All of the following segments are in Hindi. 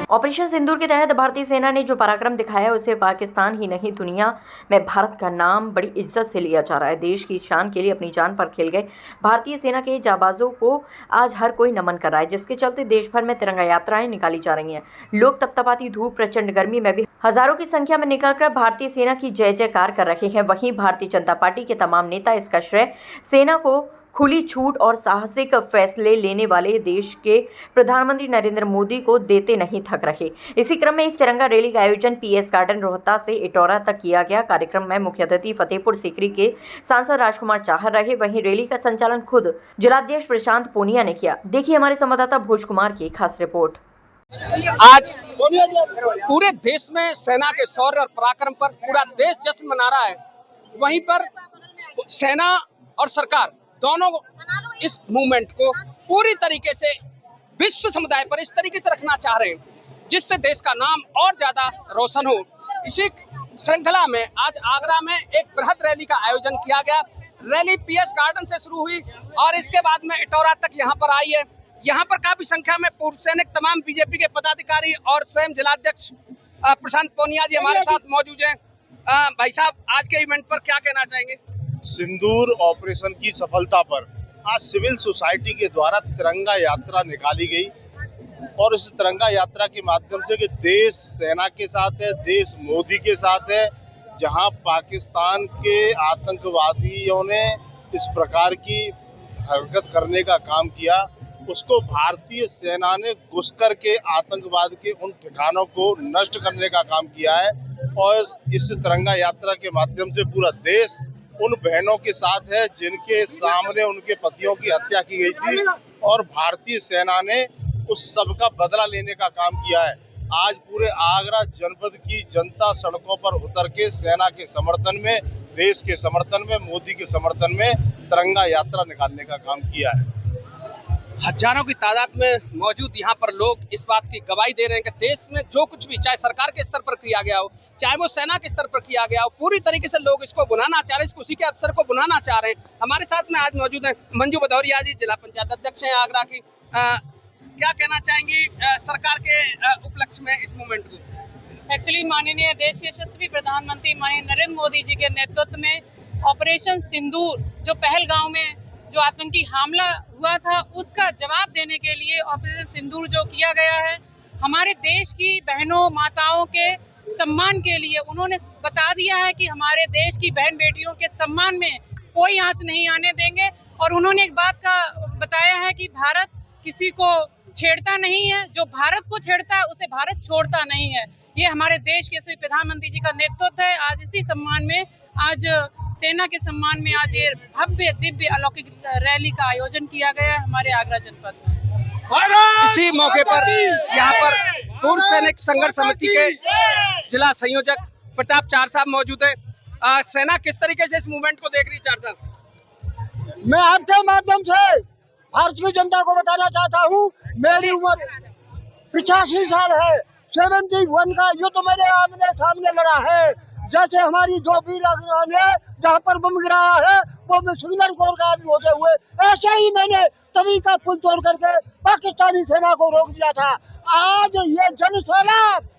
ऑपरेशन सिंदूर के तहत भारतीय सेना ने जो पराक्रम दिखाया उसे पाकिस्तान ही नहीं दुनिया में भारत का नाम बड़ी इज्जत से लिया जा रहा है। देश की शान के लिए अपनी जान पर खेल गए भारतीय सेना के जाबाजों को आज हर कोई नमन कर रहा है, जिसके चलते देश भर में तिरंगा यात्राएं निकाली जा रही हैं। लोग तपतपाती धूप, प्रचंड गर्मी में भी हजारों की संख्या में निकलकर भारतीय सेना की जय जयकार कर रहे हैं। वहीं भारतीय जनता पार्टी के तमाम नेता इसका श्रेय सेना को खुली छूट और साहसिक फैसले लेने वाले देश के प्रधानमंत्री नरेंद्र मोदी को देते नहीं थक रहे। इसी क्रम में एक तिरंगा रैली का आयोजन पीएस गार्डन रोहतास से इटौरा तक किया गया। कार्यक्रम में मुख्य अतिथि फतेहपुर सीकरी के सांसद राजकुमार चाहर रहे। वहीं रैली का संचालन खुद जिलाध्यक्ष प्रशांत पूनिया ने किया। देखिए हमारे संवाददाता भोज कुमार की खास रिपोर्ट। आज पूरे देश में सेना के शौर्य और पराक्रम पर पूरा देश जश्न मना रहा है। वहीं पर सेना और सरकार दोनों इस मूवमेंट को पूरी तरीके से विश्व समुदाय पर इस तरीके से रखना चाह रहे हैं जिससे देश का नाम और ज्यादा रोशन हो। इसी श्रृंखला में आज आगरा में एक बृहद रैली का आयोजन किया गया। रैली पीएस गार्डन से शुरू हुई और इसके बाद में इटौरा तक यहाँ पर आई है। यहाँ पर काफी संख्या में पूर्व सैनिक, तमाम बीजेपी के पदाधिकारी और स्वयं जिलाध्यक्ष प्रशांत पूनिया जी हमारे साथ मौजूद हैं। भाई साहब, आज के इवेंट पर क्या कहना चाहेंगे? सिंदूर ऑपरेशन की सफलता पर आज सिविल सोसाइटी के द्वारा तिरंगा यात्रा निकाली गई और इस तिरंगा यात्रा के माध्यम से कि देश सेना के साथ है, देश मोदी के साथ है। जहां पाकिस्तान के आतंकवादियों ने इस प्रकार की हरकत करने का काम किया, उसको भारतीय सेना ने घुस कर के आतंकवाद के उन ठिकानों को नष्ट करने का काम किया है। और इस तिरंगा यात्रा के माध्यम से पूरा देश उन बहनों के साथ है जिनके सामने उनके पतियों की हत्या की गई थी और भारतीय सेना ने उस सब का बदला लेने का काम किया है। आज पूरे आगरा जनपद की जनता सड़कों पर उतर के सेना के समर्थन में, देश के समर्थन में, मोदी के समर्थन में तिरंगा यात्रा निकालने का काम किया है। हजारों की तादाद में मौजूद यहाँ पर लोग इस बात की गवाही दे रहे हैं कि देश में जो कुछ भी, चाहे सरकार के स्तर पर किया गया हो, चाहे वो सेना के स्तर पर किया गया हो, पूरी तरीके से लोग इसको बुनाना चाह रहे हैं, इस खुशी के अवसर को बुनाना चाह रहे हैं। हमारे साथ में आज मौजूद है मंजू भदौरिया जी, जिला पंचायत अध्यक्ष हैं आगरा की। क्या कहना चाहेंगी सरकार के उपलक्ष्य में इस मूवमेंट को? एक्चुअली माननीय देश के यशस्वी प्रधानमंत्री माननीय नरेंद्र मोदी जी के नेतृत्व में ऑपरेशन सिंदूर, जो पहलगांव में जो आतंकी हमला हुआ था, उसका जवाब देने के लिए ऑपरेशन सिंदूर जो किया गया है, हमारे देश की बहनों माताओं के सम्मान के लिए उन्होंने बता दिया है कि हमारे देश की बहन बेटियों के सम्मान में कोई आंच नहीं आने देंगे। और उन्होंने एक बात का बताया है कि भारत किसी को छेड़ता नहीं है, जो भारत को छेड़ता है उसे भारत छोड़ता नहीं है। ये हमारे देश के प्रधानमंत्री जी का नेतृत्व है। आज इसी सम्मान में, आज सेना के सम्मान में आज ये भव्य दिव्य अलौकिक रैली का आयोजन किया गया है हमारे आगरा जनपद में। इसी मौके पर यहाँ पर पूर्व सैनिक संघर्ष समिति के जिला संयोजक प्रताप चार साहब मौजूद है। सेना किस तरीके से इस मूवमेंट को देख रही है? चार साहब, मैं आपके माध्यम से भारतीय जनता को बताना चाहता हूँ, मेरी उम्र 85 साल है। 71 का युद्ध मैंने आमने सामने लड़ा है। जैसे हमारी दो वीर ने जहाँ पर बम गिराया है वो मैं सिग्नल कोर का आदमी होते हुए ऐसे ही मैंने तभी का पुल तोड़ करके पाकिस्तानी सेना को रोक दिया था। आज ये जन सैलाब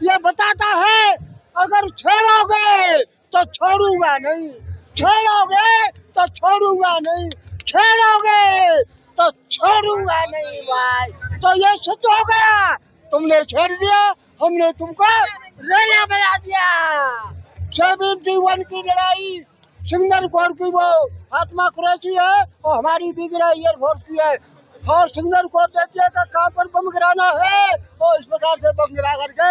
ये बताता है, अगर छेड़ोगे तो छोड़ूंगा नहीं, छेड़ोगे तो छोड़ूंगा नहीं, छेड़ोगे तो छोड़ूंगा नहीं भाई। तो ये सिद्ध हो गया, तुमने छेड़ दिया, हमने तुमको रेला बना दिया। 71 की लड़ाई सिग्नल कोर की वो आत्मा कुरैशी है और हमारी बिगड़ा एयरफोर्स की है। और सिग्नल कोर देती है कि कहाँ पर बम गिराना है और इस प्रकार से बम गिरा करके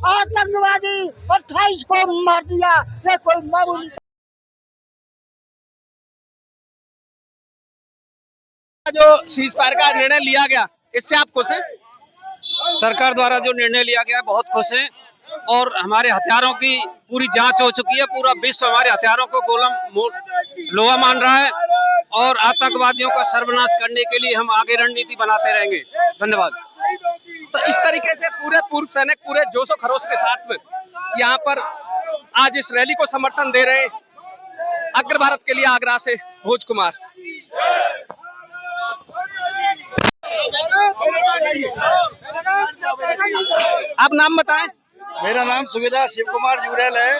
आतंकवादी 28 को मार दिया। ये कोई मामूली जो सीज फायर का निर्णय लिया गया, इससे आप खुश हैं? सरकार द्वारा जो निर्णय लिया गया बहुत खुश हैं और हमारे हथियारों की पूरी जांच हो चुकी है। पूरा विश्व हमारे हथियारों को लोहा मान रहा है और आतंकवादियों का सर्वनाश करने के लिए हम आगे रणनीति बनाते रहेंगे। धन्यवाद। तो इस तरीके से पूरे पूर्व सैनिक पूरे जोशो खरोश के साथ में यहाँ पर आज इस रैली को समर्थन दे रहे हैं। अग्र भारत के लिए आगरा से भोज कुमार। आप नाम बताएं। मेरा नाम सुविधा शिव कुमार जुड़ेल है।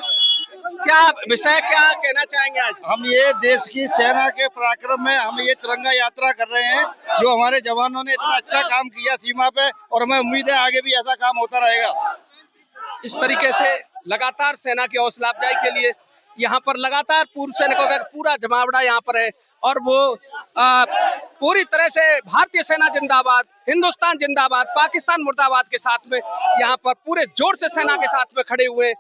क्या विषय, क्या कहना चाहेंगे आज? हम ये देश की सेना के पराक्रम में हम ये तिरंगा यात्रा कर रहे हैं, जो हमारे जवानों ने इतना अच्छा काम किया सीमा पे, और हमें उम्मीद है आगे भी ऐसा काम होता रहेगा। इस तरीके से लगातार सेना की हौसला अफजाई के लिए यहाँ पर लगातार पूर्व सैनिकों का पूरा जमावड़ा यहाँ पर है, और वो पूरी तरह से भारतीय सेना जिंदाबाद, हिंदुस्तान जिंदाबाद, पाकिस्तान मुर्दाबाद के साथ में यहाँ पर पूरे जोर से सेना के साथ में खड़े हुए,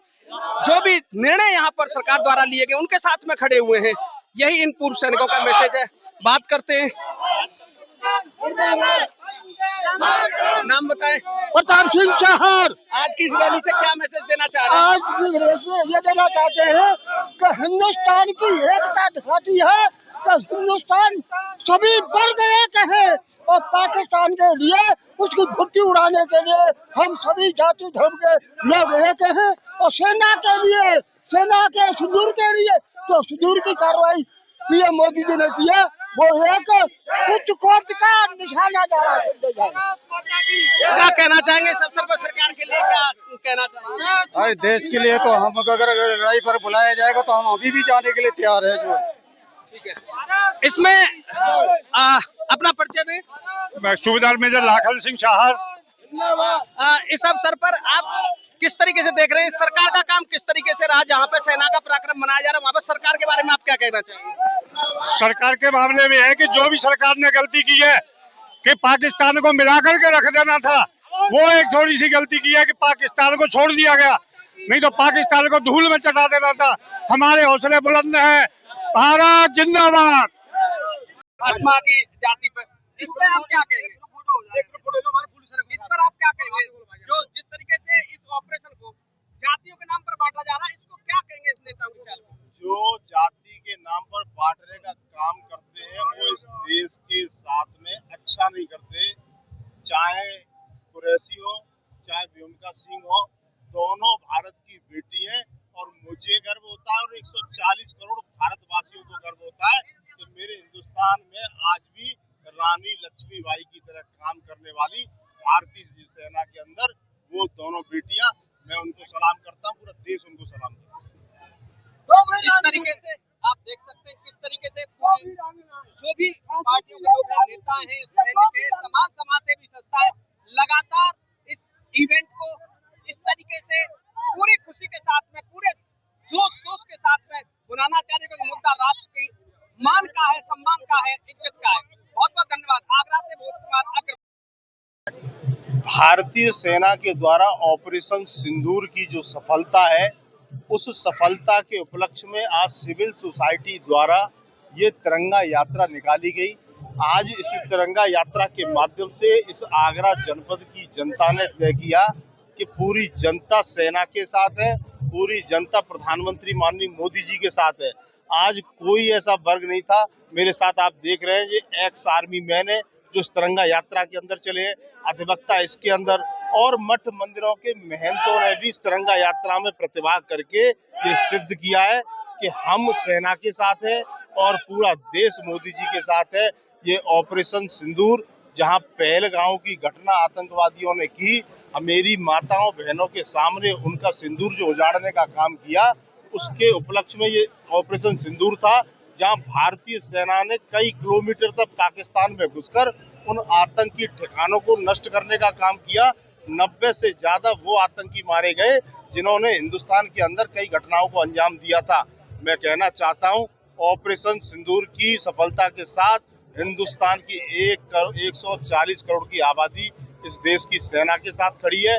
जो भी निर्णय यहाँ पर सरकार द्वारा लिए गए उनके साथ में खड़े हुए हैं। यही इन पूर्व सैनिकों का मैसेज है। बात करते हैं, नाम बताएं। प्रताप सिंह चहर। आज की इस रैली से क्या मैसेज देना चाह रहे हैं? आज की रैली से ये देना चाहते हैं कि हिंदुस्तान की एकता दिखाती है कि हिंदुस्तान सभी वर्ग एक है, और पाकिस्तान के लिए उसकी भुट्टी उड़ाने के लिए हम सभी जाति धर्म के लोग एक हैं, और सेना के लिए, सेना के सुदूर के लिए जो सुदूर की कार्रवाई पीएम मोदी जी ने की है, वो एक उच्च कोट का निशाना जा रहा है। क्या कहना चाहेंगे सबसे पर सरकार के लिए, क्या कहना चाहेंगे? अरे देश के लिए तो हम अगर लड़ाई पर बुलाया जाएगा तो हम अभी भी जाने के लिए तैयार है। जो ठीक है, इसमें अपना परिचय दें। मैं सूबेदार मेजर लाखन सिंह चाहर। इस अवसर पर आप किस तरीके से देख रहे हैं, सरकार का काम किस तरीके से रहा, जहाँ पे सेना का पराक्रम मनाया जा रहा है, वहाँ पे सरकार के बारे में आप क्या कहना चाहेंगे? सरकार के मामले में है कि जो भी सरकार ने गलती की है कि पाकिस्तान को मिला करके रख देना था, वो एक थोड़ी सी गलती की है कि पाकिस्तान को छोड़ दिया गया, नहीं तो पाकिस्तान को धूल में चटा देना था। हमारे हौसले बुलंद हैं। भारत जिंदाबाद। आत्मा की जाति पर इस पर आप क्या कहेंगे? इस पर आप क्या कहेंगे? जो जिस तरीके से इस ऑपरेशन को जातियों के नाम पर बांटा जा रहा है, इसको क्या कहेंगे इस नेताओं के चाल में? जो जाति के नाम पर बांटने का काम करते हैं वो इस देश के साथ में अच्छा नहीं करते। चाहे कुरैशी हो, चाहे भूमिका सिंह हो, दोनों भारत की बेटी हैं, और मुझे गर्व होता है और 140 करोड़ भारतवासियों को गर्व होता है कि मेरे हिंदुस्तान में आज भी रानी लक्ष्मीबाई की तरह काम करने वाली भारतीय सेना के अंदर वो दोनों बेटियां, मैं उनको सलाम करता हूं, पूरा देश उनको सलाम करता है। इस तरीके से आप देख सकते हैं किस तरीके से जो भी पार्टियों के लोग हैं, नेता हैं, सैनिक हैं, तमाम समाजसेवी संस्थाएं लगातार इस इवेंट को इस तरीके से पूरी खुशी के साथ में, पूरे जोश जोश के साथ में बुलाना चाह रहे हैं। मुद्दा राष्ट्र की मान का है, सम्मान का है, इज्जत का है। बहुत बहुत धन्यवाद। आगरा से भोज कुमार अग्रवाल। भारतीय सेना के द्वारा ऑपरेशन सिंदूर की जो सफलता है, उस सफलता के उपलक्ष्य में आज सिविल सोसाइटी द्वारा ये तिरंगा यात्रा निकाली गई। आज इस तिरंगा यात्रा के माध्यम से इस आगरा जनपद की जनता ने तय किया कि पूरी जनता सेना के साथ है, पूरी जनता प्रधानमंत्री माननीय मोदी जी के साथ है। आज कोई ऐसा वर्ग नहीं था। मेरे साथ आप देख रहे हैं ये एक्स आर्मी मैन है जो इस तिरंगा यात्रा के अंदर चले हैं, अधिवक्ता इसके अंदर, और मठ मंदिरों के महंतों ने भी इस तिरंगा यात्रा में प्रतिभाग करके ये सिद्ध किया है कि हम सेना के साथ हैं और पूरा देश मोदी जी के साथ है। ये ऑपरेशन सिंदूर, जहां पहलगांव की घटना आतंकवादियों ने की, मेरी माताओं बहनों के सामने उनका सिंदूर जो उजाड़ने का काम किया, उसके उपलक्ष्य में ये ऑपरेशन सिंदूर था, जहां भारतीय सेना ने कई किलोमीटर तक पाकिस्तान में घुसकर उन आतंकी ठिकानों को नष्ट करने का काम किया। 90 से ज्यादा वो आतंकी मारे गए जिन्होंने हिंदुस्तान के अंदर कई घटनाओं को अंजाम दिया था। मैं कहना चाहता हूं, ऑपरेशन सिंदूर की सफलता के साथ हिंदुस्तान की 140 करोड़ की आबादी इस देश की सेना के साथ खड़ी है।